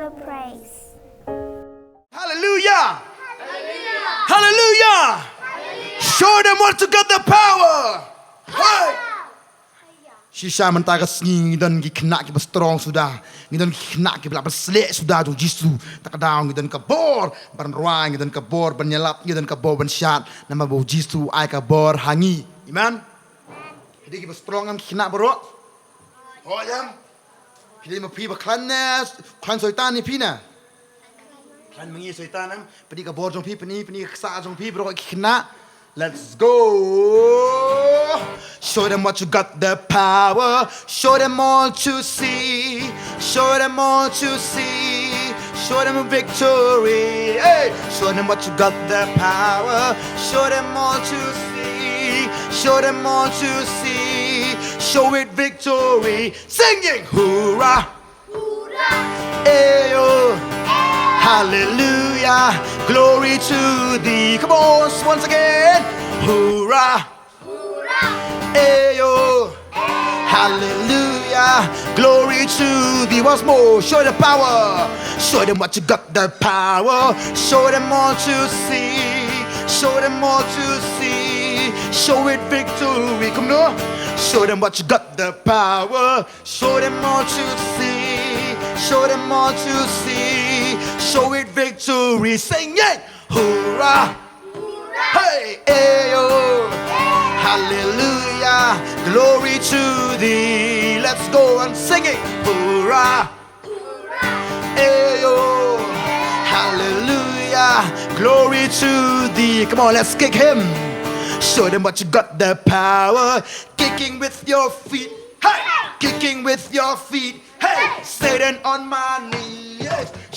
the praise. Hallelujah! Hallelujah! Show them what to get the power. Hey! Sisa mentara ngidan gi kena ki strong sudah, ngidan ki kena ki belak selek sudah tu Jisu tak daun ngidan ka bor ban ruang ngidan ka bor ban nyelap ngidan ka bor ban syat nama bau Jisu ai ka bor hangi. Amen. Jadi ki strong am kena bro. Oh jam. Jadi ma pi ba klan syaitan ni pi na. Klan mengi syaitan am pedi ka bor jong pi peni ksa jong pi bro ki kena. Let's go. Show them what you got the power. Show them all to see. Show them all to see. Show them a victory. Hey. Show them what you got the power. Show them all to see. Show them all to see. Show it victory. Singing hoorah. Hoorah. Ayo. Hallelujah, glory to thee. Come on, once again. Hoorah, hoorah. Ayo, hallelujah, glory to thee. Once more, show the power. Show them what you got the power. Show them all to see. Show them all to see. Show it victory. Come on, show them what you got the power. Show them all to see. Show them all to see. Show it victory. Sing it. Hoorah. Hoorah. Hey, ayo. Hey. Hallelujah. Glory to thee. Let's go and sing it. Hoorah. Hoorah. Ayo. Hey. Hallelujah. Glory to thee. Come on, let's kick him. Show them what you got the power. Kicking with your feet. Hey. Kicking with your feet. Hey, Satan on my knees.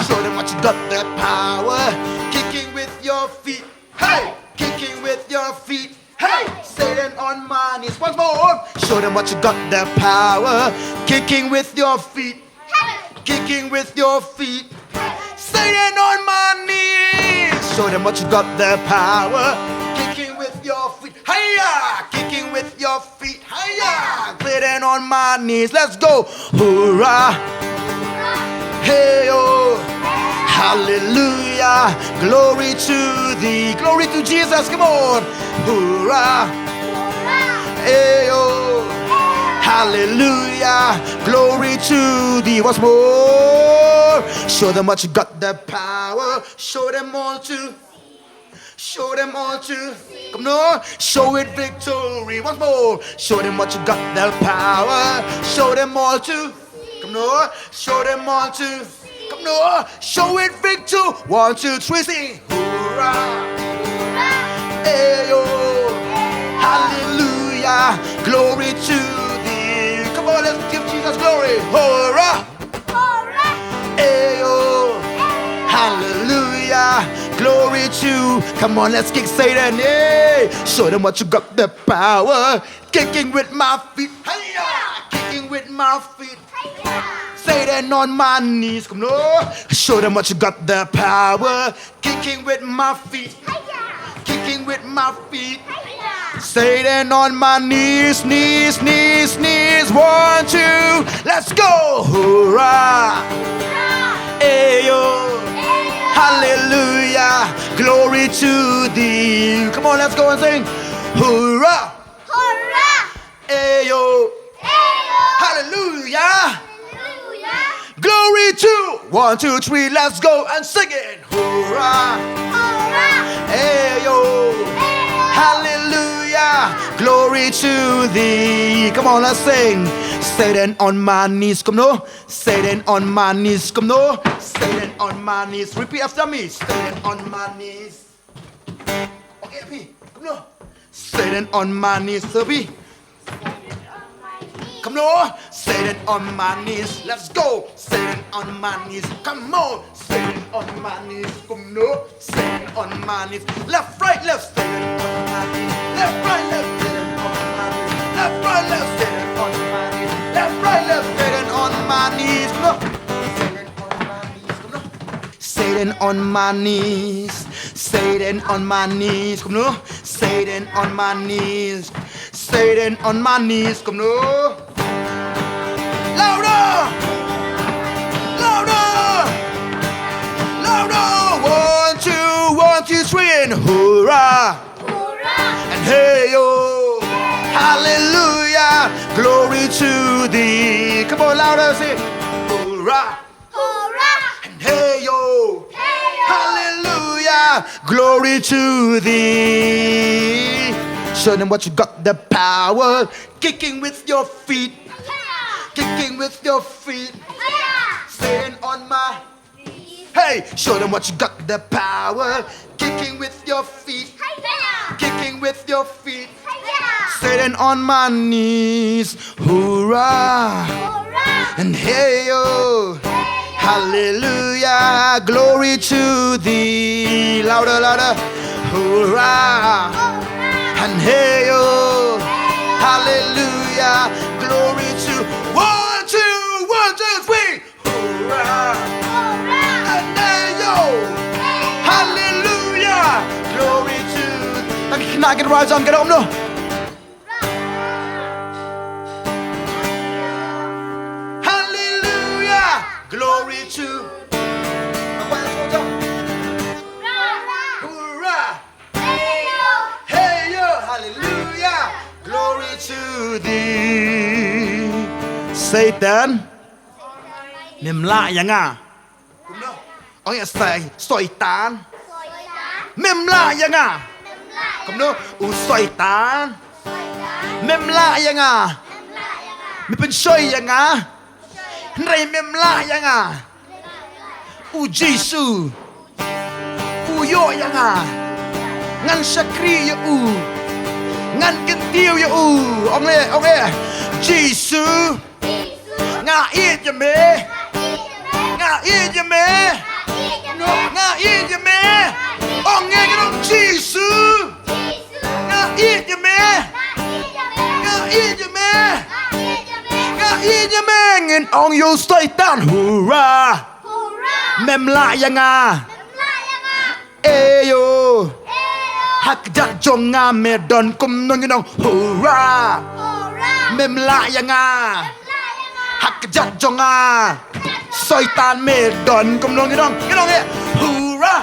Show them what you got the power. Kicking with your feet. Hey, kicking with your feet. Hey, Satan on my knees. Once more. Show them what you got the power. Kicking with your feet. Hey, kicking with your feet. Hey, Satan on my knees. Show them what you got the power. Kicking with your feet. Hiya! Kicking with your feet. Hiya! Sitting on my knees. Let's go. Hoorah! Hey oh! Hallelujah! Glory to thee. Glory to Jesus. Come on. Hoorah! Hey oh! Hallelujah! Glory to thee. Once more. Show them what you got the power. Show them all to. Show them all to. Come on. Show it victory. Once more. Show them what you got the power. Show them all to. Come on. Show them all to. Come on. Show it victory. 1, 2, 3, sing. Hoorah. Ayo. Hallelujah. Glory to thee. Come on, let's give Jesus glory. Hoorah. Ayo. Hallelujah. Glory to. Come on, let's kick Satan. Hey. Show them what you got the power. Kicking with my feet. Hiya. Kicking with my feet. Hiya. Satan on my knees. Come on. Show them what you got the power. Kicking with my feet. Hiya. Kicking with my feet. Hiya. Satan on my knees, knees, knees, knees. 1, 2. Let's go. Hoorah. Ayo. Hallelujah, glory to thee. Come on, let's go and sing. Hoorah! Hoorah! Ayo! Ayo! Hallelujah! Hallelujah! Glory to. 1, 2, 3, let's go and sing it. Hoorah! Hoorah! Ayo! Ayo! Hallelujah! Glory to thee. Come on, let's sing. Satan on my knees, come no. Satan on my knees, come no. Satan on my knees. Repeat after me. Satan on my knees. Okay, P. Come no. Satan on my knees, P. Come no. Satan on my knees. Let's go. Satan on my knees. Come on. Satan on my knees. Come no. Satan on my knees. Left, right, left. Satan on my knees. Left, right, left. Satan on my knees. Left, right, left. Satan on my knees. Left, right, left. Satan on my knees. Come on. Satan on my knees. Satan on my knees. Come on. Satan on my knees. Satan on my knees. Come on. Louder! Louder! Hallelujah, glory to thee. Come on, louder, say, hoorah, Hoorah! and hey yo. Hey-yo! Hallelujah, glory to thee. Show them what you got, the power. Kicking with your feet, kicking with your feet. Staying on my, hey, show them what you got, the power. Kicking with your feet, kicking with your feet. Sitting on my knees, hoorah, and hey yo, hallelujah, glory to thee. Louder, louder, hoorah, and hey yo, hallelujah, glory to 1, 2, 3, hoorah, and hey yo, hallelujah, glory to. Can I get a rise on, get on, no? Glory to hoorah, hey yo, hallelujah, glory to thee. Satan, memla yang ah. Oh ya, Satan, memla yang ah. Kamu Satan, memla yang ah. Miเป็นช่วยยังอ่ะไรเมมล่ายังอ่ะอูจีซูอูโยยังอ่ะงันชักรียอูงันกันเตียวยอูองเล่จีซูงาอีจะเมงาอีจะเมงาอีจะเมองเงกันองจีซูงาอีจะเมงาอีจะเมInya mengen ong yo Satan hoorah memla yanga eyo hak jat jonga medon kum nong nong hoorah memla yanga hak jat jonga Satan medon kum nong nong hoorah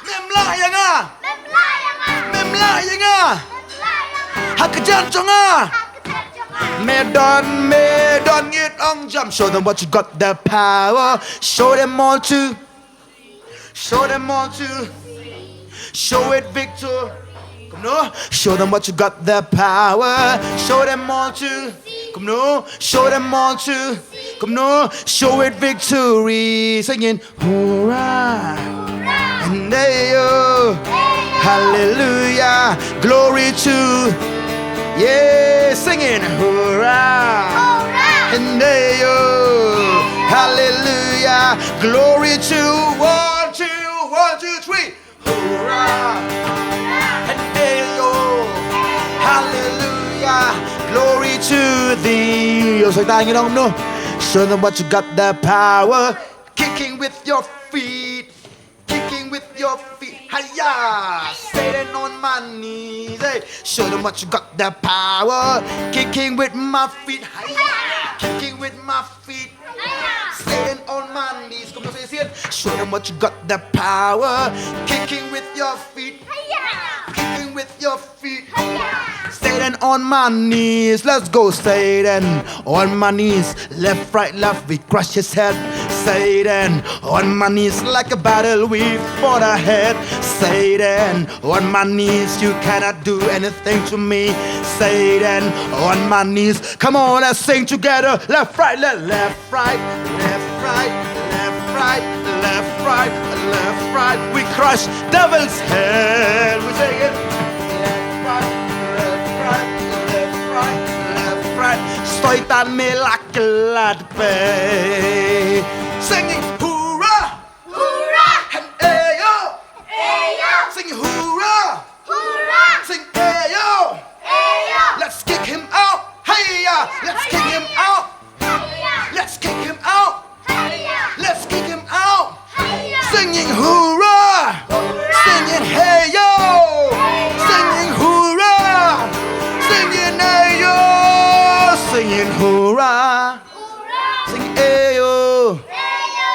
memla yanga hak jat jonga Medon it on jump. Show them what you got, the power. Show them all to. Show it, Victor. Come no. Show them what you got, the power. Show them all to. Come no. Show them all to. Come no. Show it, victory. Singing, hoorah. And they hallelujah. Glory to. Yeah, singing hoorah, and hey yo, hallelujah, glory to 1, 2, 3, hoorah, and hey yo, hallelujah, glory to thee. Yo, Satan, you don't know. Show them what you got, the power, kicking with your feet. With your feet, hiya, Satan on my knees, hey. Show them what you got, the power, kicking with my feet, hiya, kicking with my feet, Satan on my knees, come on, say it. Show them what you got, the power, kicking with your feet, kicking with your feet, Satan on my knees, let's go, Satan on my knees, left, right, we crush his head. Satan on my knees like a battle we fought ahead. Satan on my knees, you cannot do anything to me. Satan on my knees, come on, let's sing together. Left, right, left, right, left, right, left, right, left, right, left, right. We crush devil's head. We sing it. Left, right, left, right, left, right, left, right. Estoy tan melaclad, singing hoorah, hoorah, and ayo, ayo. Singing hoorah, hoorah, sing ayo, ayo. Let's kick him out, hey-ya. Let's kick him out, let's kick him out, let's kick him out. Singing hoorah, singing hey-yo, singing hoorah, singing ayo, singing hoorah, singing ayo.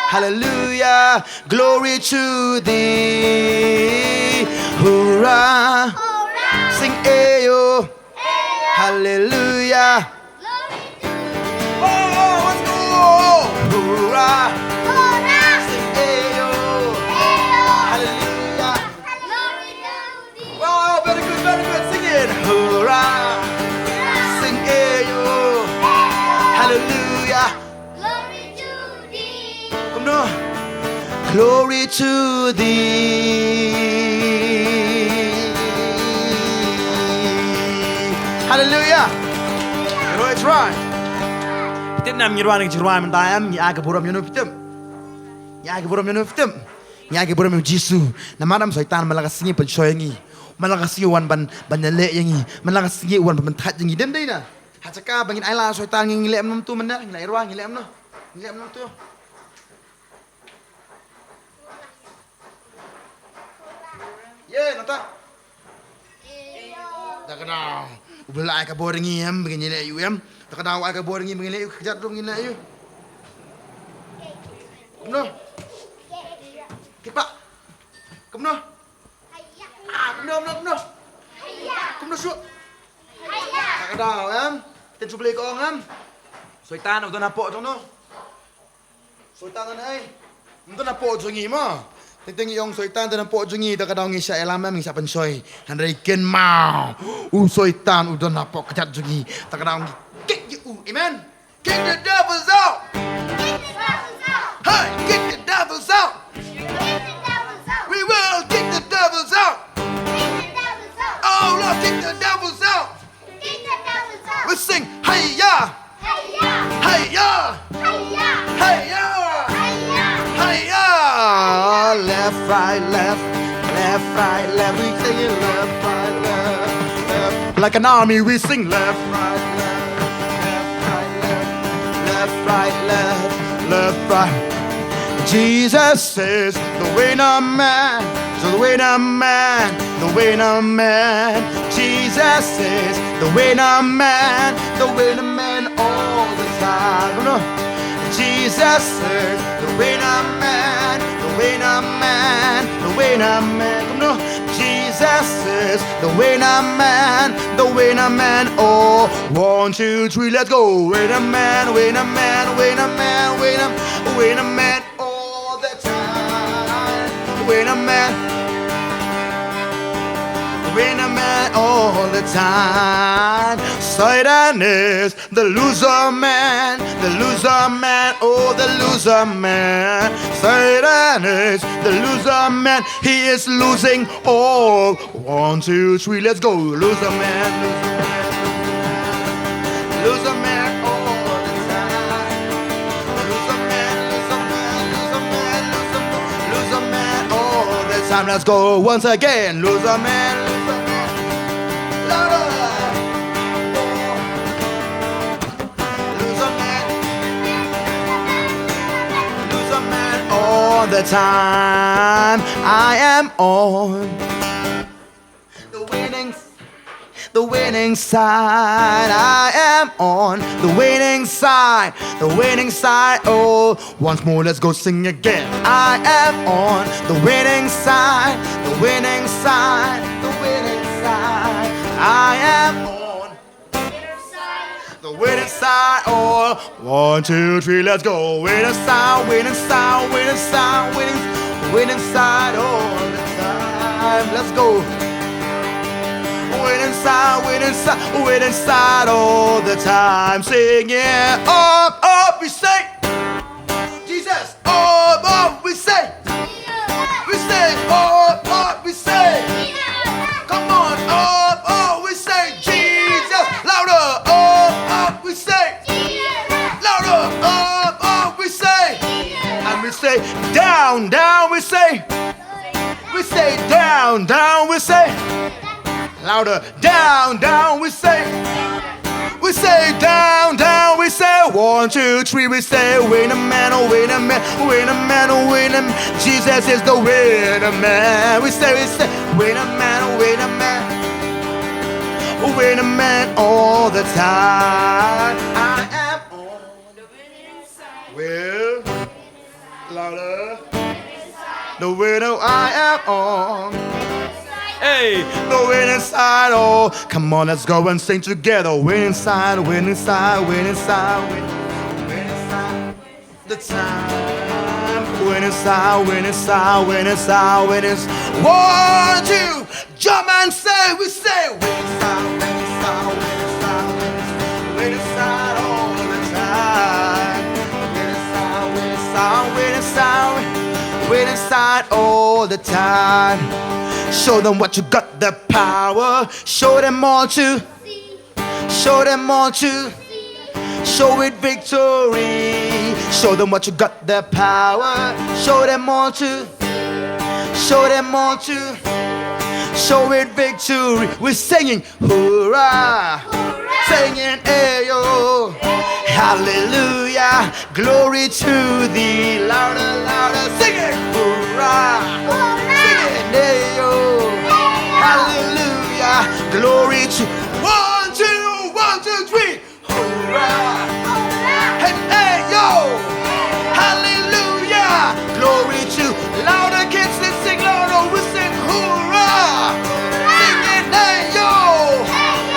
Hallelujah, glory to thee. Hoorah, sing ayo, Hallelujah. Oh, let's go. Hoorah. Sing ayo. Hallelujah. Wow, very good, very good. Sing it. Hoorah. Sing ayo. Hallelujah. Come on. Glory to thee. Hallelujah. It's right. Kita nam nyirwan ng jirwan mendayam ni aga buram yunu fitem. Ni aga buram yunu fitem. Ni aga buram Jisu. Na madam syaitan malakas singi pensoyangi. Malakas singi wan ban banale yangi. Malakas singi wan bentat yangi dem dai na. Hacaka bangin aila syaitan ngi lem nam tu menda ngi irwan ngi lem no. Ngi lem nam tu. Ye nata. Tak kenal. U Blei ka boring em begini le you em. Tak kenal ka boring em begini kejat dong ngina you. Kumno. Kipa. Kumno. Kumno. Kumno su. Tak kenal em. Ten U Blei ko ong em. Syaitan au tu napok jong no. Syaitan ai. Mu tu napok jong ngi ma. Teng yong syaitan dan pok jungi tak kadang ngisya elama ngisa pensoi handai ken mau syaitan udah napok kejat jungi tak kadang kick you amen kick the devils out hey kick the devils out we will kick the devils out oh Lord kick the devils out we sing hey ya hey ya hey ya left, right, left, we sing it left, right, left. Like an army we sing left, right, left. Jesus says the way no man, the way no man. Jesus says the way no man all the time. Jesus says the way no man. Come on. Jesus says the way no man. Oh, 1, 2, 3, let's go. Wait a man all the time. Wait a man all the time. Satan is the loser man, oh the loser man. Satan is the loser man, he is losing all. 1, 2, 3, let's go. Loser man all the time. Loser man all the time. Let's go once again. Loser man. All the time I am on the winning side. I am on the winning side. Oh, once more, let's go sing again. I am on the winning side. I am on the winning side. Oh, 1, 2, 3, let's go. Winning side all the time. Let's go. Winning side all the time. Sing it up, we say. Jesus, up, we say. We say, up, we say. Come on, up, we say. Jesus, louder, up, we say. Louder, up, we say. And we say, down, we say. We say, down, we say. Louder, down, we say. We say, down, we say. 1, 2, 3, we say. Win a man. Jesus is the winner man. We say, win a man. Win a man all the time. I am on the winning side. Well, louder. The winner I am on. Hey, the wind inside, oh, come on, let's go and sing together. Wind inside, wind inside, wind inside, wind inside, the time. Wind inside, wind inside, wind inside, wind inside. 1, 2, jump and say, we say, wind inside, wind inside, wind inside, wind inside all the time. Wind inside, wind inside, wind inside, wind inside all the time. Show them what you got, the power. Show them all to see. Show them all to see. Show it victory. Show them what you got, the power. Show them all to see. Show them all to show it victory. We're singing hurrah, hurrah. Singing ayo, hallelujah, glory to thee. Louder, louder, singing hurrah, hurrah. Singing ayo, hallelujah, glory to 1, 2, 1, 2, 3. Hurrah, hurrah. And ayo, hallelujah, glory to louder kids. Let's sing louder. We sing hurrah, singing ayo,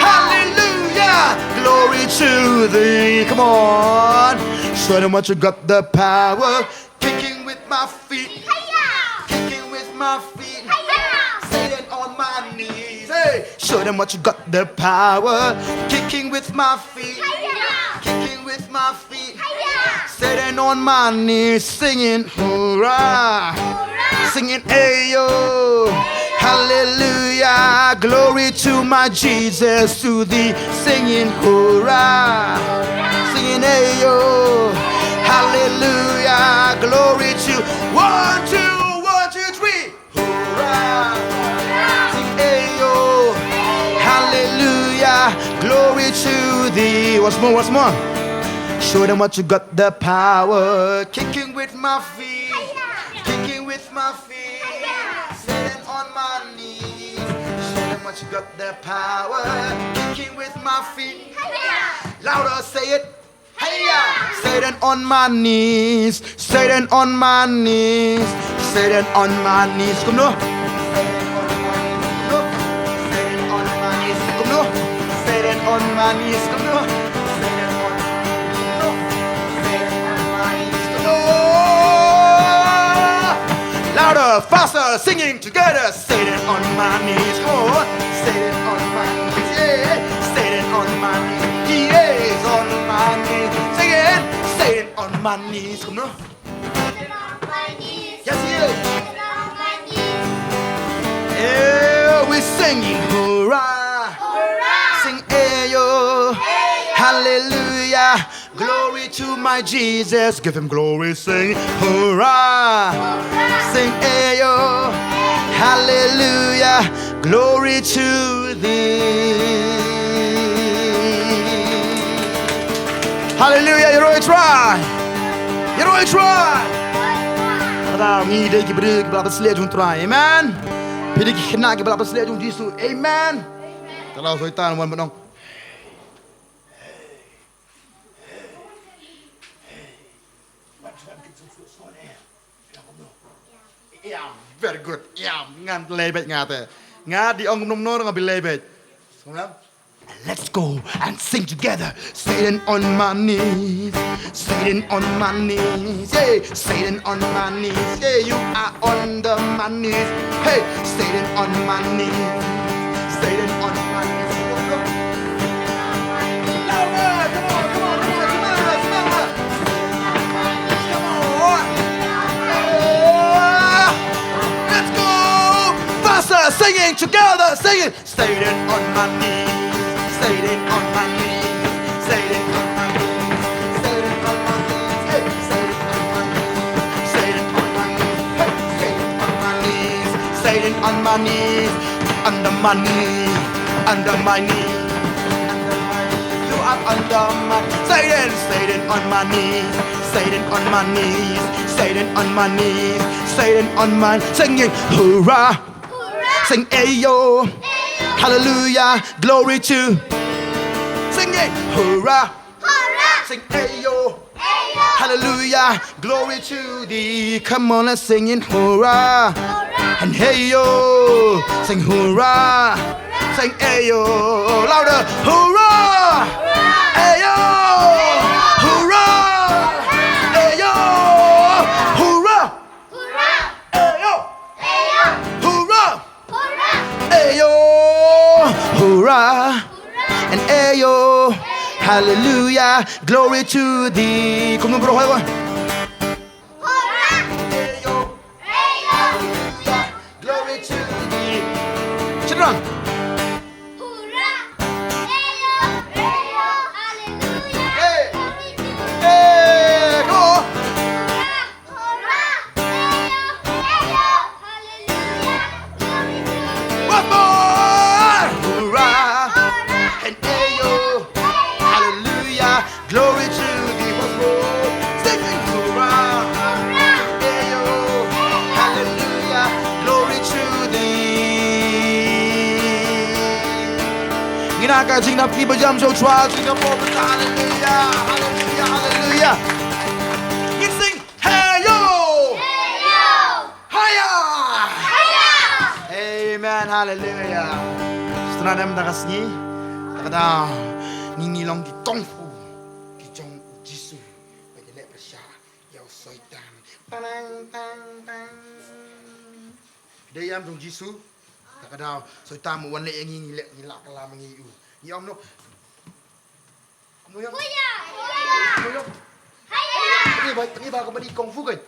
hallelujah, glory to thee. Come on, show them what you got, the power. Kicking with my feet, kicking with my feet, sitting on my knees. Hey, show them what you got, the power. Kicking with my feet, kicking with my feet, sitting on my knees, singing hurrah, singing ayo, hallelujah, glory to my Jesus, to thee, singing hurrah, singing ayo, hallelujah, glory to 1, 2, 1, 2, 3. Hurrah, sing ayo, hallelujah, glory to thee. Once more, once more. Show them what you got, the power. Kicking with my feet, kicking with my feet, sitting on my knees. Show them what you got, the power. Kicking with my feet, louder, say it. Hey-ya! Sitting on my knees, sitting on my knees, sitting on my knees. Come on. Sitting on my knees. Come on. Sitting on my knees. Come on. Sitting on my knees. Come on. Louder, faster, singing together. Sitting on my knees. Come on. Sitting on my knees. Yeah. Sitting on my knees. Yes, on my knees. Sing it. Sitting on my knees. Come on. Sitting on my knees. Yes, yes. Sitting on my knees. Yeah, we're singing hurrah, Hurrah. sing ayo, Ayo. hallelujah, glory to my Jesus. Give him glory, sing hurrah, Hurrah. sing ayo, hallelujah, glory to thee. Hallelujah, you know it's right. You know it's right. Amen. Amen. Kalau saya tahu mana menang. Yeah, very good. Yeah, ngan lebet ngate. Ngadi ong nom nor ngabil lebet. Let's go and sing together. Sitting on my knees, sitting on my knees, yeah, sitting on my knees, yeah, you are on the my knees, hey, sitting on my knees, sitting on my knees. Louder, come on, come on, come on, come on, come on, come on, yeah. Let's go, faster, singing together, singing, sitting on my knees. Sitting on my knees, sitting on my knees, sitting on my knees, hey, sitting on my knees, sitting on my knees, hey, sitting on my knees, under my knee, under my knee, under my knee, you are under my, sitting on my knees, sitting on my knees, sitting on my knees, sitting on my, singing hurrah, Hurrah. sing ayo. Hallelujah, glory to. Sing it, hurrah, Hurrah. sing ayo. Ayo. Hallelujah, glory to thee. Come on, let's sing it, hurrah. Hurrah. and hey yo. Sing hurrah, sing hey yo. Louder, hurrah, hey yo, hurrah, hey yo, hurrah, hey yo, hurrah, hey yo, hurrah, and hey yo. Hallelujah, glory to thee. Cùng nhau bro ơi. Glory to thee. Children. Hey. Hey, come on. One more. Hurrah. And ayo. Hallelujah. Glory to thee. Once more. Singing hurrah. Ayo. Hallelujah. Glory to thee. Ginagajing na pibajam so trial. Singapore. Hallelujah. Hallelujah. Hallelujah. You sing hey yo. Hiya. Amen. Hallelujah. Setelah dia mendakas ni, kata ni long di kungfu, di jong Jisu, bagi lek persya, yau soitan, tang tang tang. Dia yang dong Jisu, kata soitan mu wan lek yang ni lek ni lak kalam ngi u. Ni om no. Kamu yang. Kamu yang. Ni ba ko ba di kungfu kan?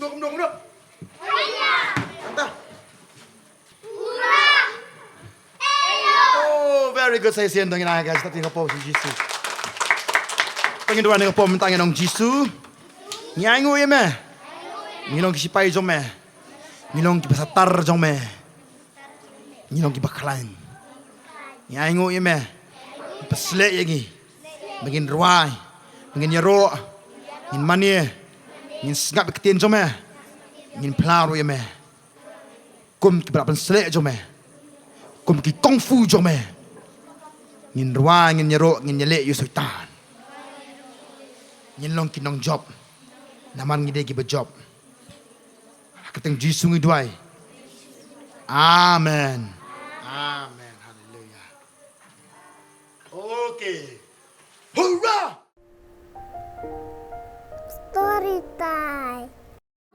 Kamu no. Entah. Oh, very good. Saya sian dengan guys. Tapi ngapo si Jisu. Pengen dua dengan ngapo mentang dengan Jisu. Nyangu ya me. Minong kisipai jom me. Minong kipasatar jom me. Minong kibakalan. Nyangu ya me. Paslek lagi. Mungkin ruai. Mungkin nyerok. Mungkin mani. Mungkin sengap ktien jom me. Mungkin pelaru ya me. Kum kibarapan selek jom me. Kum ki kung fu jom me. Ngin ruang ngin nyerok ngin nyelek yu sultan. Ngin long kinong job. Naman ngide ki berjob. Kateng Jisu ngi duai. Amen. Amen. Hallelujah. Okay. Hurrah! Story time.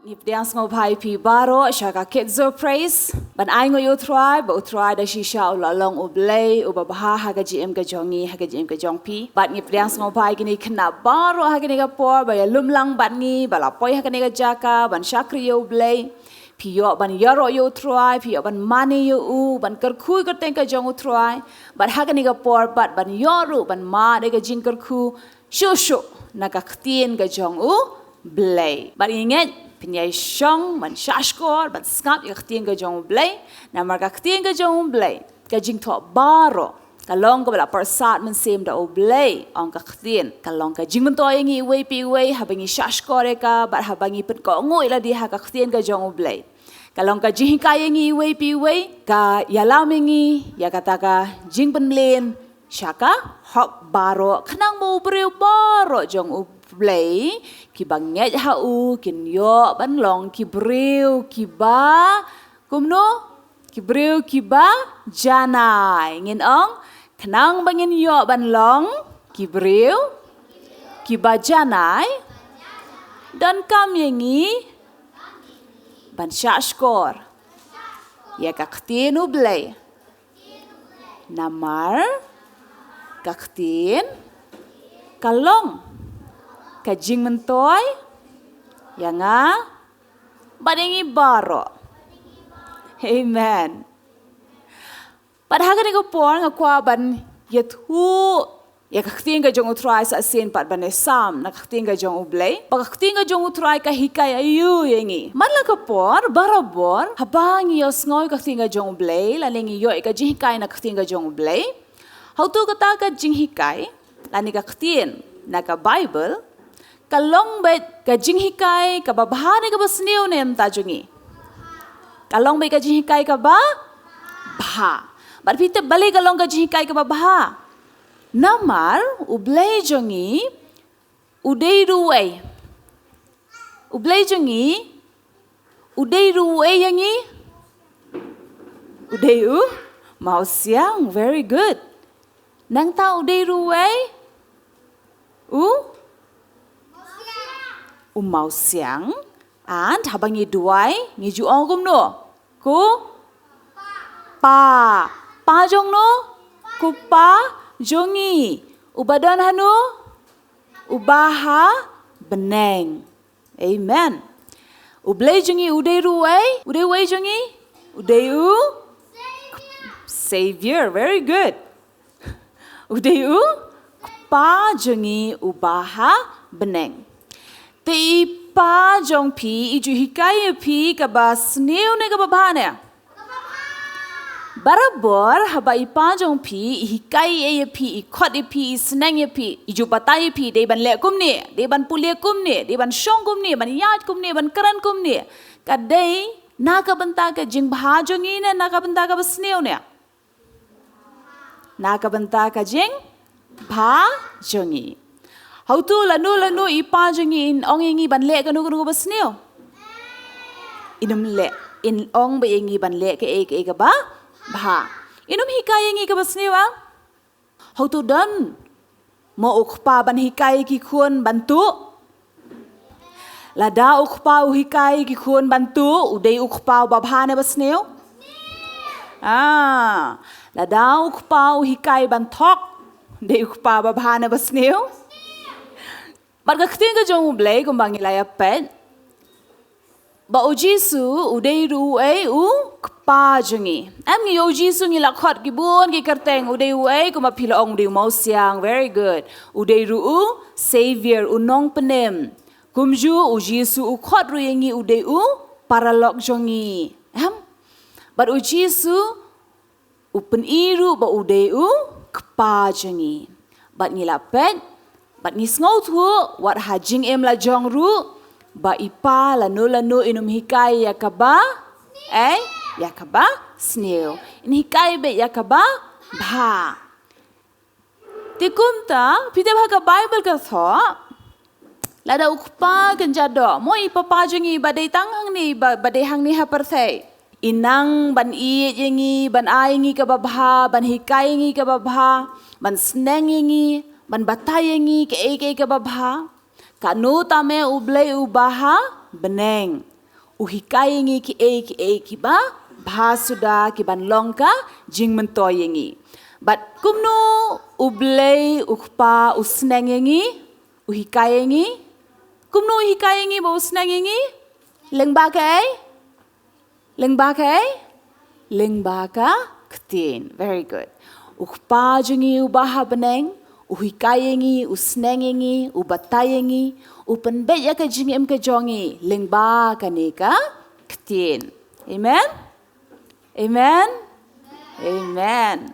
If dance ngo bhai pi baro shaka kitzo praise ban ai ngo yo try ba try da shisha ula long U Blei u ba ha ga gm ga jongi ha ga gm ga jong pi but if dance ngo bhai gini khna baro ha gini ga por ba ya lumlang ban ngi ba la poi ha gini ga jaka ban shakri U Blei pi yo ban yaro yo try pi yo ban mani yo u ban kar khui ga teng ga jong u try but ha gini ga por but ban yoru ban ma de ga jing kar khu shu na ga ktien ga jong U Blei but inget Pinyai syong, man syashkor, man skap yung ktien ka jong U Blei. Na marga ktien ka jong U Blei. Ka jing to baro. Kalong ka bala persat man sim da U Blei. Ang ka ktien. Kalong ka jing man to yung iway piway. Habang syashkor ka. Bat habang ipin ko ngoy la di ha ka ktien ka jong U Blei. Kalong ka jing ka yung iway piway. Ka yalam yung ya kata ka jing penlen. Syaka hok baro. Kanang mo beriw baro jong U Blei ki banget hau kin yo ban long ki breu ki ba kumno ki breu ki ba janai ngin ong kenang bangin yo ban long ki breu ki ba janai dan kam yengi ban syashkor ya ka ktien U Blei namar ka ktien kalong kajing mentoy yang badengi baro amen padahal ni ko por nga kwa ban yethu ya kakting ka jong utray sa asin pat ban sam na kakting ka jong U Blei pag kakting ka jong utray ka hikay ayu yengi manla ka por barabor habang yos ngoy kakting ka jong U Blei lalingi yo ka jing hikay na kakting ka jong U Blei how to kata ka jing hikay lani ka ktien na ka Bible kalong bet ka jing hikay ka babahane ka basniw nem tajungi kalong bet ka jing hikay ka ba baha bar pita bali kalong ka jing hikay ka ba baha namar U Blei jongi udei duway U Blei jongi Udai ruway yangi? Udai mau siang, very good. Nang ta udai ruway? Mau siang. And habang duai, ngiju ongum no. Ku? Pa. Pa jong no? Ku pa jongi. Ubadan hanu? Ubaha beneng. Amen. U Blei jongi udai ruway? Udai way jongi? Udai Savior. Very good. Udai pa jongi ubaha beneng. Ti pa jong pi iju hikaya pi kaba sneu ne kaba bhane. Barabar haba ipa jong pi hikai e pi ikot e pi sneng e pi iju batai pi de ban le kum ne de ban pulia kum ne de ban shong kum ne ban yat kum ne ban karan kum ne kadai na ka banta ka jing bha jong ina na ka banta ka sneu ne na ka banta ka jing bha jong i how tu lanu ipa jong in ong ingi ban le ka nu ba sneu inum le in ong ba ingi ban le ka e ka ba Bha. Inum hikaya ngi ka basnewa? How to done? Mo ukpa ban hikaya ki kuon bantu? Lada ukpa hikaya ki kuon bantu? Uday ukpa babhane basneo? Lada ukpa hikaya bantok? Uday ukpa babhane basneo? Barga ktien ka jong U Blei kumbang ilaya pet? Ba o Jisu uday ruway kpa jongi. Am ngi o Jisu ngi lakhot gibun ki karteng uday ruway kumapila ong uday mau siang. Very good. Uday Savior unong penem. Kumju o Jisu khot ruyengi uday paralok jongi. But o Jisu upen iru ba uday kpa jongi. But ngi lapet. But ngi sngaut wat hajing em la jong ru. Ba ipa lanu inum hikai yakaba yakaba sneu in hikai be yakaba bha tikumta pite bha ka Bible ka tho lada ukpa kan jado mo ipa pa jongi badai tanghang ni badai hang ni ha perthai inang ban i yengi ban ai ngi ka bha ban hikai ngi ka bha ban sneng ngi ban batai ngi ke ka bha Kanu tame U Blei ubaha beneng. Uhikai ngi ki ba bha suda ki ban longka jing mentoy ngi. But kumno U Blei ukpa usneng ngi uhikai ngi. Kumno uhikai ngi ba usneng ngi. Lengba ka ktien. Very good. Ukpa jungi ubaha beneng. Uhikai ngi, usneng ngi, ubatai ngi, upenbet ya ka jing em ka jongi, lengba ka ne ka ktien. Amen? Amen? Amen.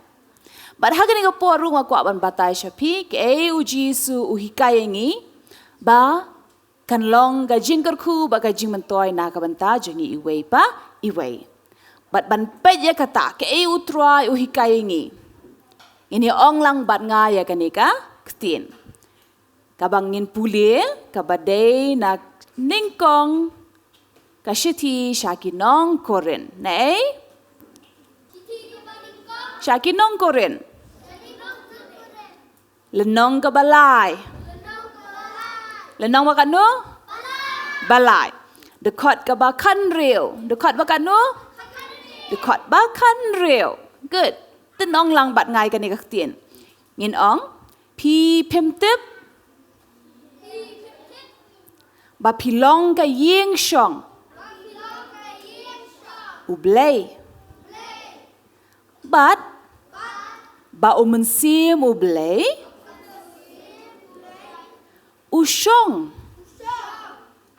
But haga ni ka porung ako aban batai syapi, ke u Jisu uhikai ngi, ba kan long ka jing karku ba ka jing mentoy na ka banta jongi iway pa, iway. But ban pet ya kata, ke u try uhikai ngi. Ini ong lang bat nga ya kanika ktien. Kabangin puli kabadai na ningkong kasyati syakinong koren. Na syakinong koren. Lenong kabalay. Lenong bakano? Balay. Dekot kabakan real. Dekot bakano? Dekot bakan real. Good. Tenong lang bat ngai kan ikak tien. Ngin ong pi pemtep ba pilong ka yeng shong U Blei but ba umensim U Blei ushong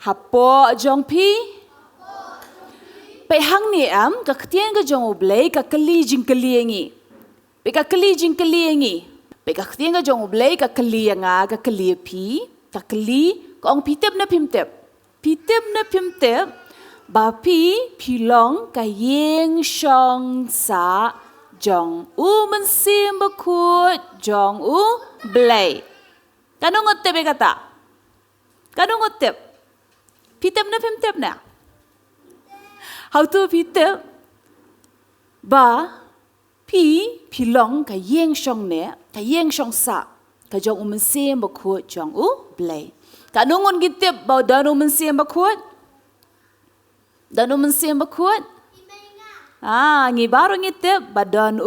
hapo jong pi pe hang ni am ka ktien ka jong U Blei ka kali jing kali ngi Peka keli jing keli ngi. Peka ktien ka jong U Blei ka keli nga ka keli pi. Ka keli ka ong pitep na pimtep. Pitep na pimtep. Ba pi pilong ka yeng shong sa jong U mensim bakut jong U Blei. Kanong ngotep e kata? Kanong ngotep? Pitep na pimtep na? how to pitep ba pi long ka yeng shong ne ka yeng shong sa ka jong sem ba khut jong U Blei ka nungon gitep ba danu sem ba khut danu sem ba khut ngi baru ngitep ba dan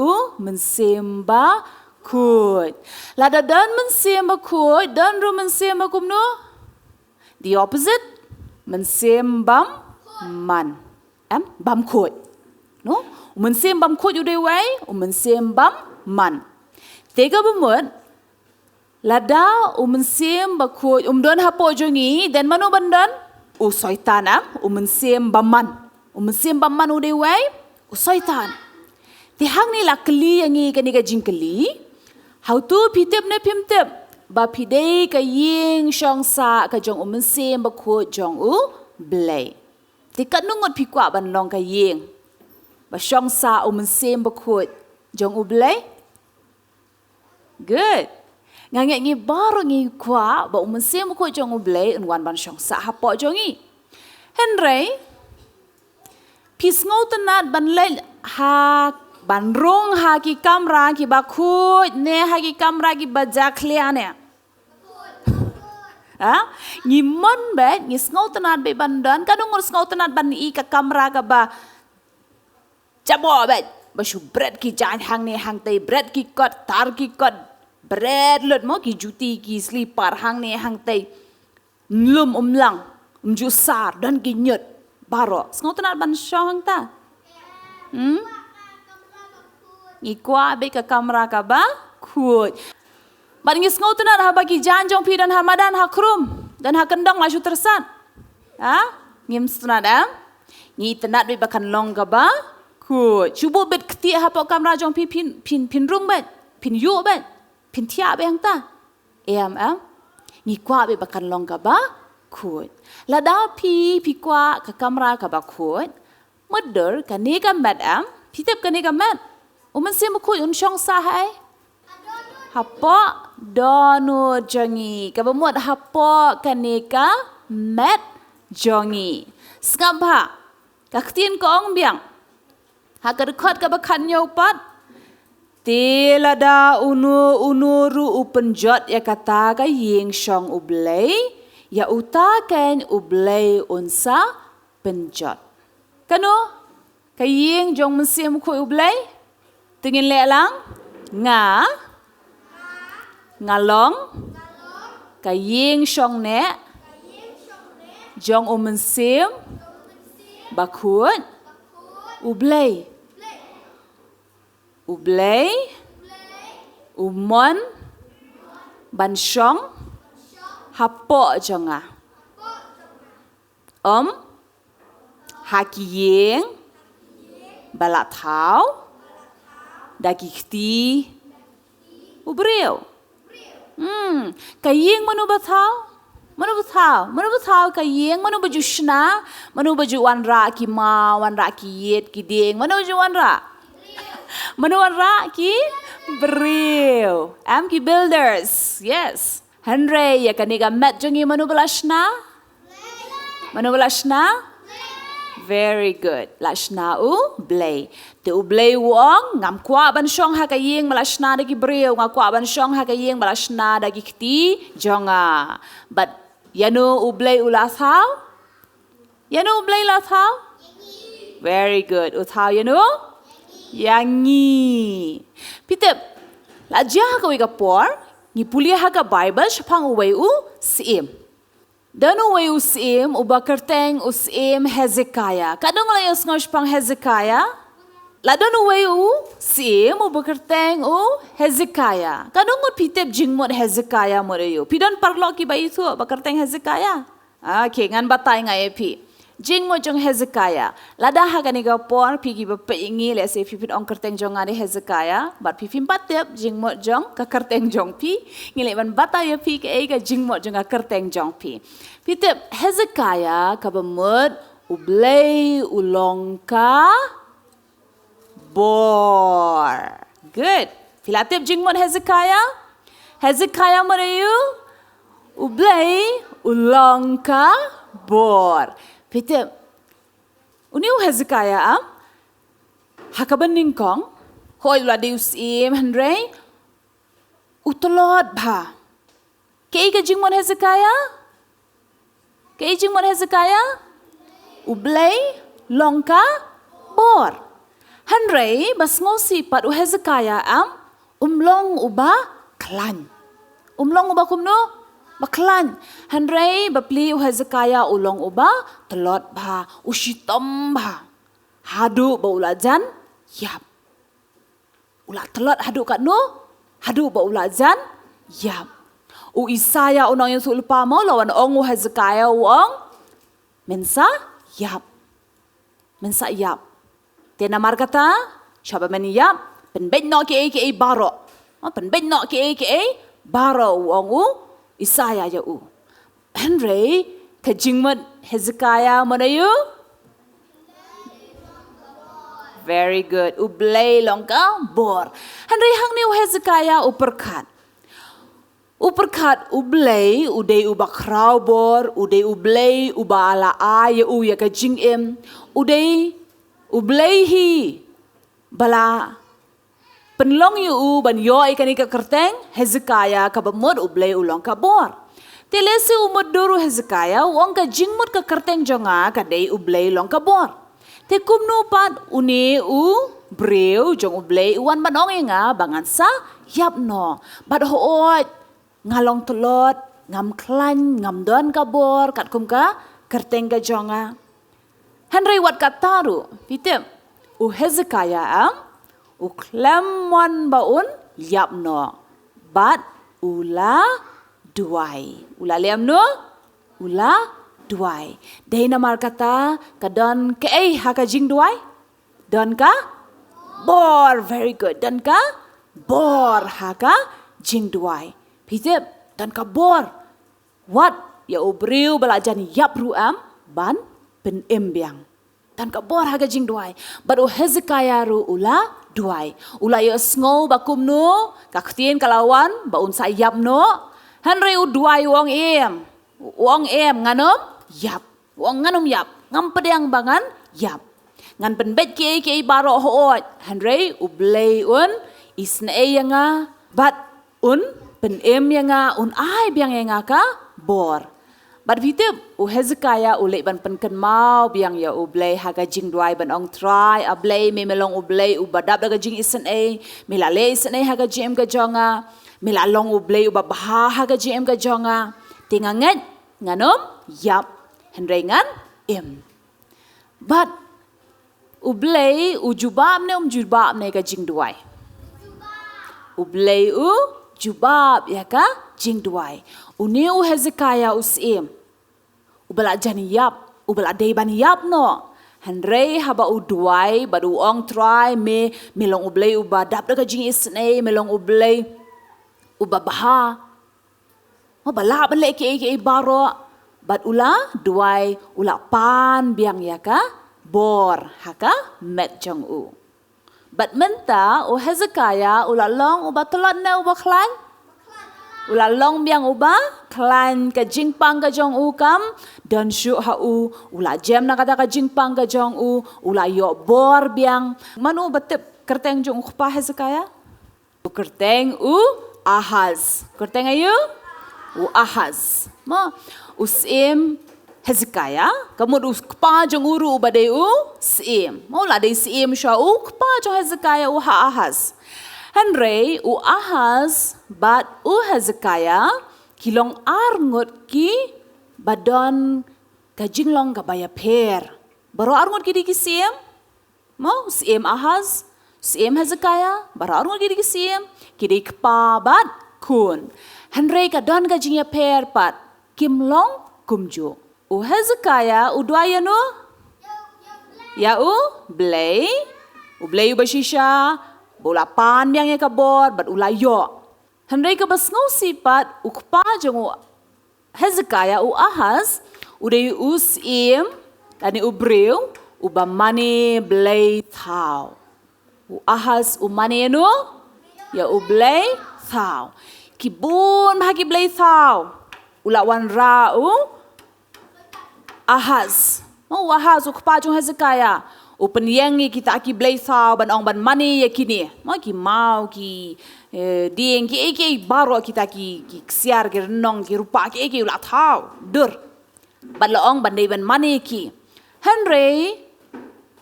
sem ba khut la da dan sem ba khut dan ru sem ba kum no the opposite sem bam man bam khut no sem bam khutอยู่ด้วยไว้sem bam man tega bemut lada sem ba khut don hapo jongi dan manu bandan soitan sem bam manอยู่ด้วยไว้soitan ti hang ni la kli yangi kani ka jingkli how to pitep ne pimtep ba pidei ka ying shong sa ka jong sem ba khut jong U Blei ti kanungot pikwa ban long ka ying ba shong sa sem ba khut jong U Blei good ngange ngi baro ngi kwa ba sem ba khut jong U Blei en wan ban shong sa hapo jongi henry pis ngau tenat ban le ha ban rong ha ki kamera ki ba khut ne ha ki kamera ki ba ja khlia ne ngi mon be ngi ngau tenat be ban dan kadung ngau tenat ban I ka kamera ka ba jabo be ba shu bread ki jan hang ne hang tai bread ki kot tar ki kot bread lot mo ki juti ki slipper hang ne hang tai lum lang ju sar dan ki nyut baro ngau tenat ban shong ta ikwa be ka kamera ka ba khut ban ngis ngau tenat ha bagi jan jong pi dan hamadan ha krum dan ha kendang la shu tersat ngim tenat ngi tenat be bakan long ka ba khut chubo bet kti ha po kamera jong pi pin rung bet pin yu bet pin tia be hang ta ngi kwa be bakan long ka ba khut la da pi kwa ka kamera ka ba khut mother ka ne ka mat pitep ka ne ka mat sem ba khut shong sa hai hapo donu jongi ka ba mot hapo ka ne ka mat jongi skam ba ka ktien ko ong biang ha ka khot ka ba khan yo pat telada unu ru upenjot ya kata ka yeng shong U Blei ya utaken U Blei unsa penjot kano ka yeng jong sem khut U Blei tingin le lang ngalong ka yeng shong ne jong sem ba khut U Blei mon ban shong hapo jonga haki yeng bala thau dagi kti U Breu ka yeng manu ba thau ka yeng manu baju shna manu baju wanra ki ma wanra ki yet ki deng manu baju wanra manu wanra ki Breu ki builders yes Henry ya kaniga met jongi manu balashna very good lashna U Blei te U Blei wong ngam kwa ban shong ha ka yeng malashna da ki Breu ngam kwa ban shong ha ka yeng malashna da ki kti jonga but yanu U Blei ula thau very good u thau yanu yangi pitep la ja ka wi ka por ni pulia ha ka Bible shapang uwei U sim danu wei U sim u bakerteng U sim Hezekiah kadang la yos ngos pang Hezekiah la danu wei U sim u bakerteng U Hezekiah kadang ngot pitep jingmot Hezekiah moreyo pidon parlo ki bai thu bakerteng Hezekiah okay ngan batai ngai pi jingmot jong Hezekiah lada ha kaniga por pi ki ba pe ingi le se pipit ong kerteng jong ade Hezekiah bat pi pim patep jingmot jong ka kerteng jong pi ngile ban batai pi ke ga jingmot jong ka kerteng jong pi pitep Hezekiah ka bamut U Blei ulongka bor good pilatep jingmot Hezekiah moreyu U Blei ulongka bor pitep Uniu Hezekiah hakabening kong hoi ula dius Henry utolot ba. Kei ka jingmon Hezekiah? Kei jingmon Hezekiah? U Blei longka bor. Henry bas ngosi pat u Hezekiah umlong uba klan. Umlong uba kumno baklan. Henry bapli u Hezekiah ulong uba telot ba usitom ba. Hadu ba ulajan yap. Ula telot hadu kat no hadu ba ulajan yap. U Isaya unang yang sulpa mo lawan ong u Hezekiah uong mensa yap. Mensa yap. Tena markata siapa men yap penbet no ke baro. Penbet no ke baro uong u Isaya ya u. Henry kejingmat Hezekiah mana you? Very good. U Blei longka bor. Henry hang ni u Hezekiah u perkat. Uperkat u Blei udei uba krau bor, udei u Blei uba ala ay u ya ka jing udei u Blei hi bala penlong yu ban yo ikan ika kerteng Hezekiah ka bemod u Blei ulong ka bor. Telesi umod duru Hezekiah uang ka jingmut ka kerteng jonga ka dei u Blei long ka bor. Te kumnu pat uni u breu jong u Blei uan banong inga bangan sa yap no. Bad hoot ngalong telot, ngam klan, ngam don kabor, kat kum ka, kerteng ka jonga. Henry wat kataru, pitem, u Hezekiah u klemon baun, yap no. Bat ula duai. Ula liam no, ula duai. Dei namar kata, ka don ke haka jing duai? Don ka? Bor, very good. Don ka? Bor haka jing duai. Pitip dan kabor. Wat ya ubriu belajan yap ruam ban ben embiang. Dan kabor haga jing duai. But u Hezekiah ru ula duai. Ula ya sngo bakum no. Ktien kalawan ba unsa yap no. Henry u duai wong em. Wong em nganom yap. Wong nganom yap. Ngam pedang bangan yap. Ngan penbet ke baro hoot. Henry u Blei un isna nga. But un pen yang un ai biang yang ka bor. But vitip u Hezekiah u ban penken mau biang ya u Blei haga jing duai ban ong try a Blei me melong u Blei u badap daga jing isen milale isen haga jim ka jonga milalong u Blei u babaha haga jim ka jonga tinganget nganom yap Henry ngan but u Blei u jubab ne ka jing duai. U Blei u jubab ya ka jing duai. Uni u Hezekiah usim. Ubala jani yap, ubala dei ban yap no. Henry haba u duai badu ong try melong u Blei uba dap daga jing isne melong u Blei uba baha. Bala ban le ke baro bad ula duai ula pan biang ya ka bor haka met jong u. But menta u Hezekiah ula long uba telot na uba klan. Ula long biang uba klan ka jingpang ka jong u kam dan syu ha u ula jam na kata ka jingpang ka jong u ula yo bor biang manu betep kerteng jong pa Hezekiah. U kerteng u Ahaz. Kerteng ayu? U Ahaz. Ma usim Hezekiah, kamu du kpa jong uru badai u sim. Mau la dei sim sha u kpa jong Hezekiah u ha Ahaz. Henry u Ahaz bat u Hezekiah kilong arngot ki badon kajinglong kabaya per. Baro arngot ki di sim? Mau sim Ahaz, sim Hezekiah, baro arngot ki di sim? Ki kpa bat kun. Henry kadon kajingya per pat kimlong kumju. U Hezekiah u duaya no? Ya u Blei. U Blei u bashisha. Bola pan biang ya kabor. Bat u layo. Henry ka bas ngosi pat. U kpa jong u Hezekiah u Ahaz. U day u sim. Kani u breu. U ba mani Blei thao. U Ahaz u mani no? Ya u Blei thao. Kibun bahagi Blei thao. U lawan ra u Ahaz. Mau ahas ukpa jong Hezekiah. Upenyengi kita aki blaisau ban ong ban mani yakini. Mau ki mau ki dieng ki eki baro kita ki siar ki renong ki rupa ki eki ulat tau. Dur. Ban laong ban dei ban mani ki. Henry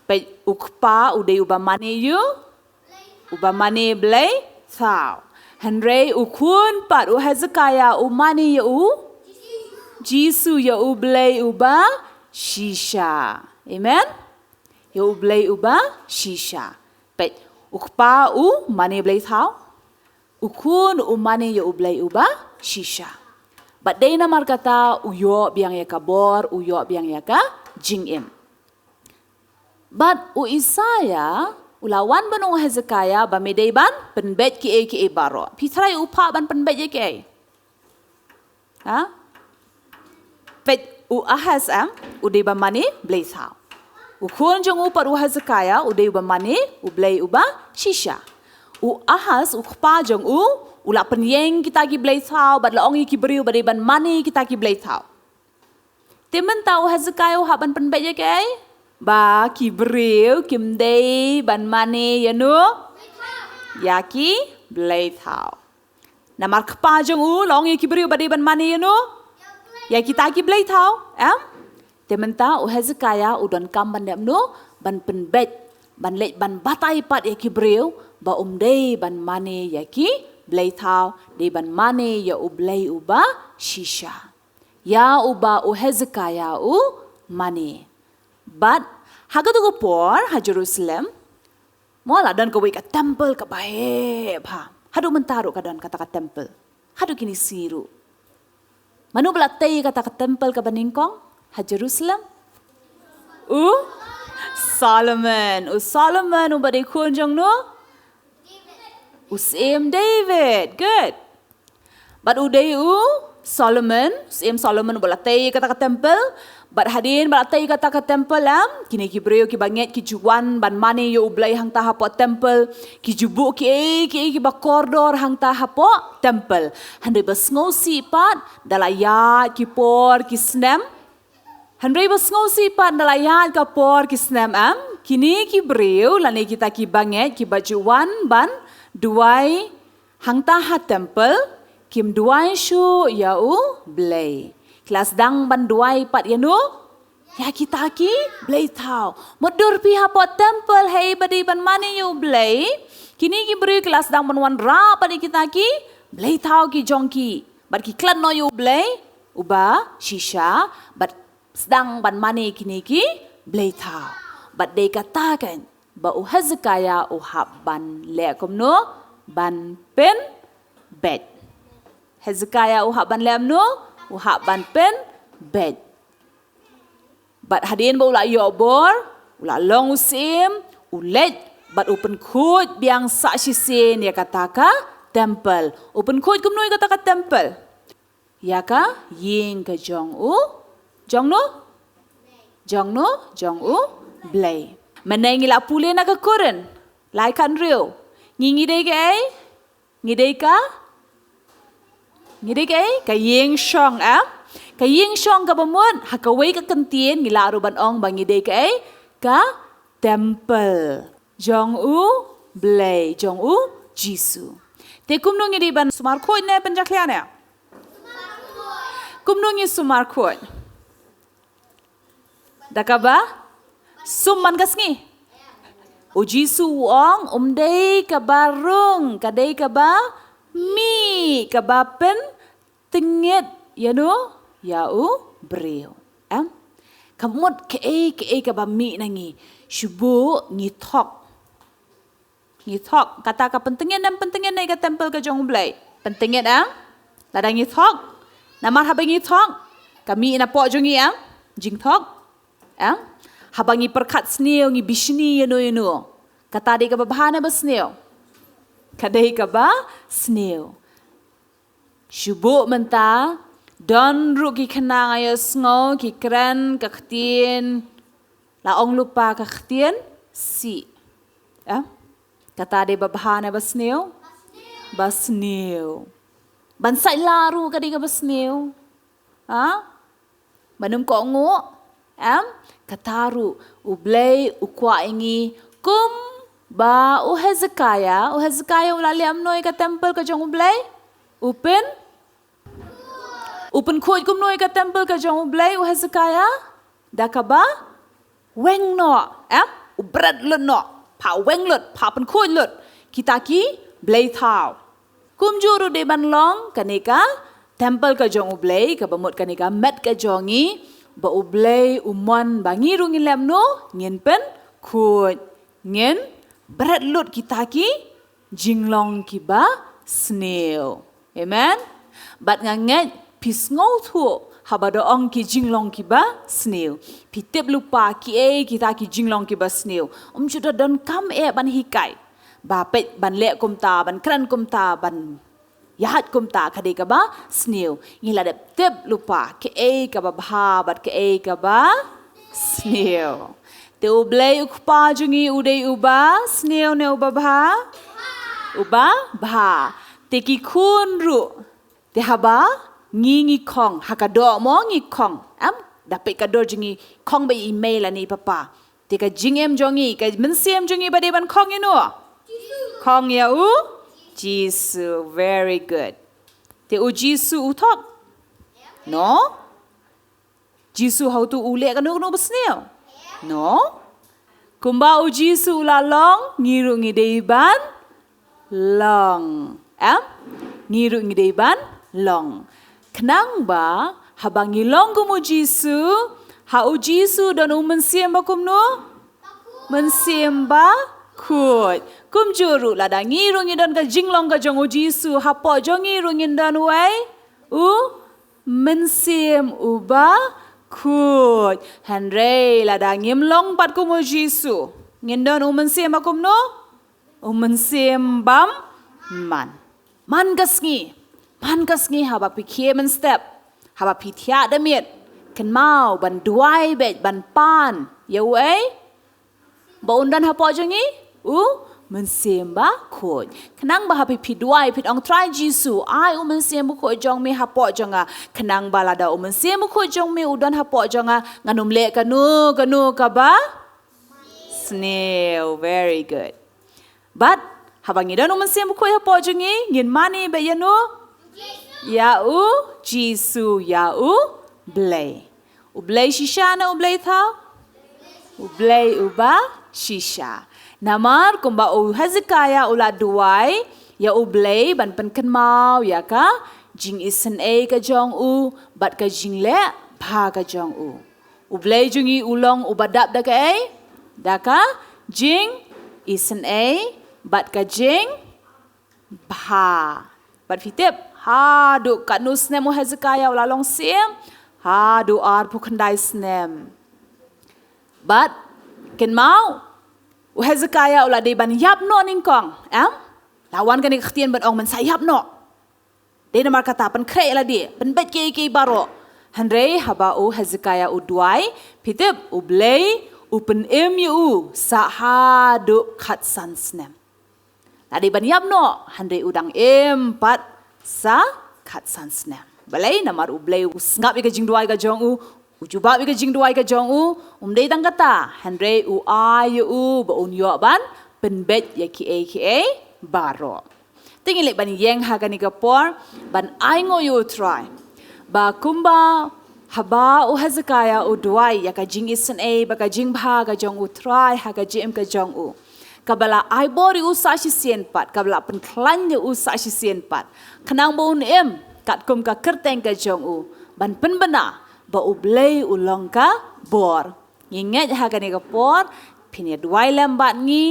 pe ukpa udei uba mani yu. Uba mani blai sao. Henry ukun pat u Hezekiah u mani yu. Jisu ya U Blei uba shisha. Amen. Ya U Blei uba shisha. Pet ukpa u mani blei thau. Ukun u mani ya U Blei uba shisha. But day na markata uyo biang ya kabor, uyo biang ya ka jingim. But u Isaiah ulawan banung Hezekiah ba medei ban penbet ki e baro. Pitrai upa ban penbet ye ki. Ha? Pet u Ahaz udei ba mani blei thau. U kun jong u par u Hezekiah udei ba mani u blei uba shisha. U Ahaz u khpa jong u ula penyeng kita ki blei thau bat laong ki beriu badei ban mani kita ki blei thau. Temen tau Hezekiah ha ban pen bet ke ba ki beriu kim dei ban mani ya nu ya ki blei thau. Namar khpa jong u laong ki beriu badei ban mani ya nu ya kita ki blei thau tementa u Hezekiah u don kam ban dem no ban penbet ban let ban batai pat ya ki breu ba dei ban mane ya ki blei thau de ban mane ya U Blei uba shisha ya uba u Hezekiah u mane but hagadu go por ha Jerusalem mola dan ko ka temple ka bae pha hadu mentaru ka dan kata ka temple hadu kini siru Manu belatay kata ke temple ke Beningkong? Ha Jerusalem? Solomon. Solomon ubadi kunjung no? Same David. Good. But uday Solomon. Same Solomon belatay kata ke temple. But hadin belatay kata ke temple kini ki breu ki banget ki juan ban mane yo U Blei hang ta hapo temple ki jubu ki ba koridor hang ta hapo temple handai bas ngosi pat dalaya ki por ki snem handai bas ngosi pat dalaya ka por ki snem kini ki breu lane kita ki banget ki bajuan ban duai hang ta ha temple kim duai shu ya U Blei kelas dang ban duai pat ya nu ya kita ki blei thau modur pi ha pot temple hei badi ban mani U Blei kini ki beri kelas dang ban wan ra padi kita ki blei thau ki jongki bat ki klan no U Blei uba shisha bat sedang ban mani kini ki blei thau bat dei katakan ba u Hezekiah u hab ban le kom no ban pen bet Hezekiah u hab ban lem no uhak ban pen bed. Bat hadin ba ula yobor, ula long usim, ulet, bat open kut biang sa sin ya kataka temple. Open kut kumnoi kataka temple. Ya ka ying ka jong u, jong u Blei. Menengi la pule na ka kuren, lai kan riu. Ngidei ka ay? Ngidei ka? Ngidei ka ying shong ka ying shong ka bamut hakaway ka ktien ngilaro ban ong bangidei ka temple jong U Blei jong U Jisu te kumnung ngidei ban sumarkot ne penjaklian ya kumnung ngi sumarkot dakaba summan kasngi U Jisu ong umdei ka barung kadei ka ba mi kabapen tingit ya no ya U breu kamut ke kaba mi nangi shubu ngithok kata ka pentingin dan pentingin nai ka temple ka jong Blei pentingin ladang ngithok namar habang ngithok kami na po jongi jingthok habangi perkat sneo ngi bishni ya no kata de ka bahana basneo kadai ka ba sneo shubu menta don ru ki khanang ayo sngo ki kran ka ktien la ong lupa ka ktien si kata de babhana ba sneo bansai laru kadai ka ba sneo manum ko ngo kataru U Blei U kwa ingi kum ba U Hezekiah ula liam noi ka temple ka jong U Blei Upen kuj kum noi ka temple ka jong U Blei U Hezekiah dakaba weng no U bread lut no pa weng lut pa pen kuj lut kita ki Blei thao kum juru de ban long kanika temple ka jong U Blei ka bamut kanika met ka jongi ba U Blei umon ba ngiru ngilem no ngin pen kuj ngin bread lut kita ki jinglong ki ba snail amen bat nganget pis ngau thu habada ong ki jinglong ki ba snail pitip lupa ki kita ki jinglong ki ba snail juda don kam ban hikai ba pet ban le kum ta ban kran kum ta ban yahat kum ta kade ka ba snail ngila de tip lupa ke ka ba bha bat ke ka ba snail te U Blei ukpa jungi udei uba snail ne uba bha te ki kun ru te haba ngi kong hakado mo ngi kong dapat kador jungi kong ba email ani papa te ka jingem jongi ka mensiem jungi ba de ban kong ino kong ya U Jisu very good te U Jisu uthok no Jisu how to ule ka no snail no kumba U Jisu la long ngiru ngidei ban long ngiru ngidei ban long kenang ba habang ngilong kumu Jisu ha U Jisu don mensiem ba kumno mensiem ba kut kum juru la da ngiru ngidon ka jinglong ka jong U Jisu ha po jong ngiru ngidon wai U mensiem uba kut Henry la da ngimlong pat kumu Jisu ngidon mensiem ba kumno mensiem bam man kasngi haba pikir men step haba pitya damit ken mau ban duai bet ban pan ya wei ba undan ha po jongi mensiem ba khoj kenang ba hapi piduai pit ong try Jisu ai mensiem bu khoj jong me ha po jonga kenang ba la da mensiem bu khoj jong me udan ha po jonga nganum le kanu ka ba snail very good but habang idon mensiem bu khoj ha po jongi ngin mani be yanu ya U Jisu ya U Blei U Blei shisha na U Blei thao U Blei uba shisha namar kumba U Hezekiah ula duai ya U Blei ban pen ken mau ya ka jing isen ka jong U bat ka jing le bha ka jong U Blei jungi ulong ubadap da ka da ka jing isen bat ka jing bha bat fitip ha du kat nu snem U Hezekiah ula long siem ha du ar pu khandai snem but ken mau U Hezekiah ula de ban yap no ning kong lawan kan ktien ban ong man sayap no de namar kata pan kre la di pan bet ke baro hanre haba U Hezekiah U duai pitip U Blei U pen U sa ha du khat san snem la de ban yap no hanre udang pat sa khat san snem balai namar U Blei U ngap ka jing duai ka jong U juba ka jing duai ka jong dei tang kata hanre U ai U ba un yo ban pen bet ya ki baro tingile ban yeng ha ka ni ka por ban ai ngo you try ba kumba haba U Hezekiah U duai ya ka jing isen ba ka jing bha ka jong U try ha ka jim ka jong U kabala ai bori U sa shi sien pat kabala pen klan U sa shi sien pat kenang bon kat kum ka kerteng ka jong U ban pen bana ba U Blei U long ka bor nginget ha ka ni ka por pinia duai lam bat ngi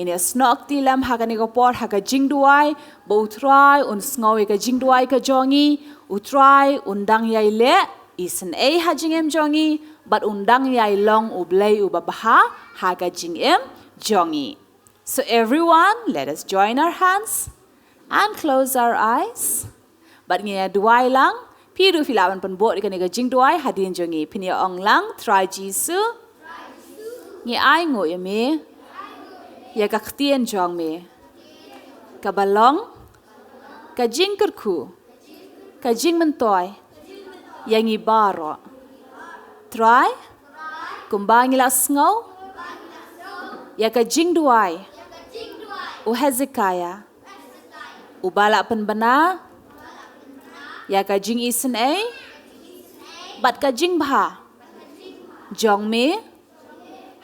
ini snok ti lam ha ka ni ka por ha ka jing duai ba U try un sngowi ka jing duai ka jongi U try undang yai le isen ha jing jongi but undang yai long U Blei U ba ha ka jing jongi. So everyone, let us join our hands and close our eyes. But ngiya duai lang, piru filawan penbot ikan ikan jing duai hadin jongi pinia ong lang try Jisu. Ngi ai ngo ya me, ya ka ktien jong me, ka balong, ka jing kerku, ka jing mentoy, yang ibaro. Try Kumbang ila sngau. Ya ka jing duai. U Hezekiah. U balak penbena. Ya ka jing isen ai. Bat ka jing bha. Jong me.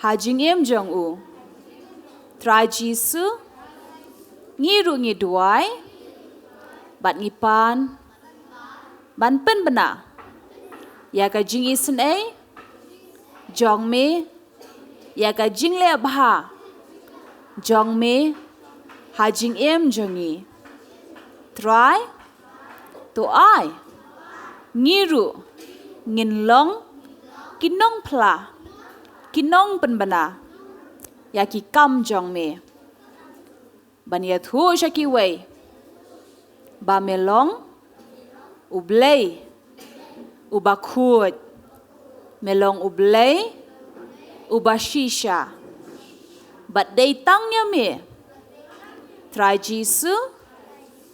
Ha jing em jong u. Try Jisu. Ngiru ngi duai. Bat ngi pan. Ban penbena. Ya ka jing isen ai. Jong me. Ya ka jing le bha. Jong me. Ha jing em jongi. Try. Tu ai. Ngiru. Ngin long. Kinong pla. Kinong penbena. Ya ki kam jong me. Ban ya thu sha ki wei. Ba melong. U Blei. U ba khut. Melong U Blei. U ba shisha. Bat day tang ya me. Try Jisu.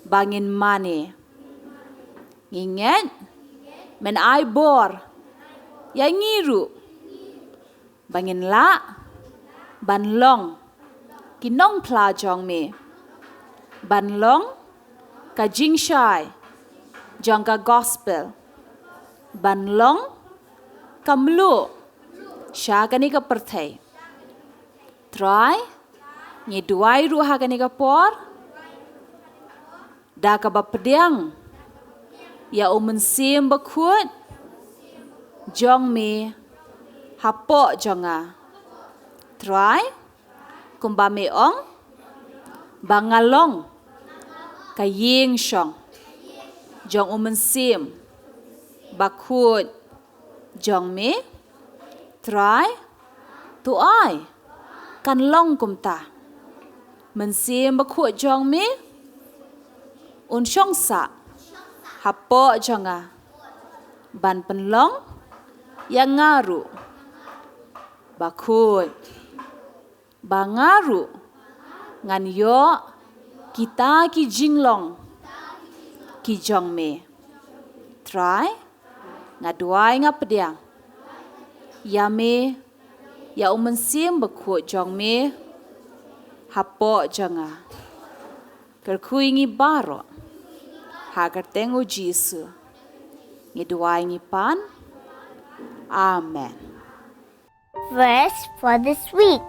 Bangin mane. Ingat. Men ai bor. Ya ngiru. Bangin la. Ban long. Kinong pla jong me. Ban long. Ka jing shai. Jong ka gospel. Ban long. Ka mlu. Sha ka ni ka perthai. Try. Ngi duai ru ha ka ni ka por. Da ka ba pediang. Ya mensim bakut. Jong me. Hapo jonga. Try. Kumba me ong. Bangalong. Ka ying shong. Jong mensim. Bakut. Jong me. Try. Tu ai. Kan long kumta. Mensim bakut jong me. Un shong sa. Hapo jonga. Ban penlong. Yang ngaru. Bakut. Bangaru. Ngan yo. Kita ki jinglong. Ki jong me. Try. Ngaduai ngapediang. Ya me. Ya mensim bakut jong me. Hapo jonga. Kerkui ngi baro. Hagar tengu Jisu. Ngiduai ngi pan. Amen. Verse for this week.